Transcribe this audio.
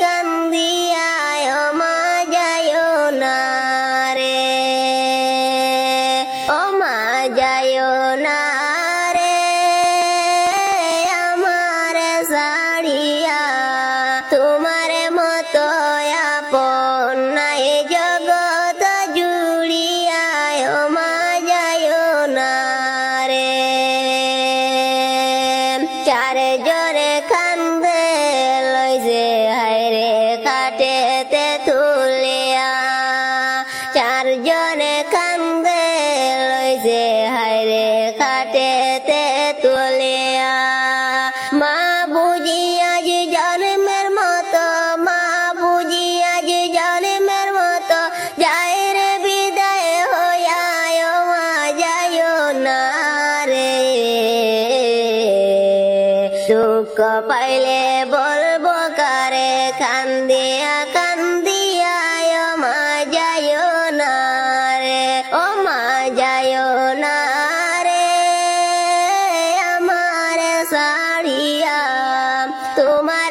কান্দিয়া ও মা যায়ো না রে, ও মা যায়ো না রে আমার ছাড়িয়া, তোমার মতো আপন নাই জগৎ জুড়িয়া ও মা যায়ো না রে। চারজনে কান্দে লই যে হায়রে কাটেতে তুলিয়া, চারজনে কান্দে লই যে হায়রে কাটেতে তুলিয়া। মা বুঝিয়া যে জন্মের মতো, মা বুঝিয়া যে জন্মের মতো যায় রে বিদায় হইয়া ও মা যায়ো না রে। দুঃখ পাইলে বলবো কারে, কান্দিয়া কান্দিয়া ও মা যায়ো না রে, ও মা যায়ো না রে আমার ছাড়িয়া, তোমার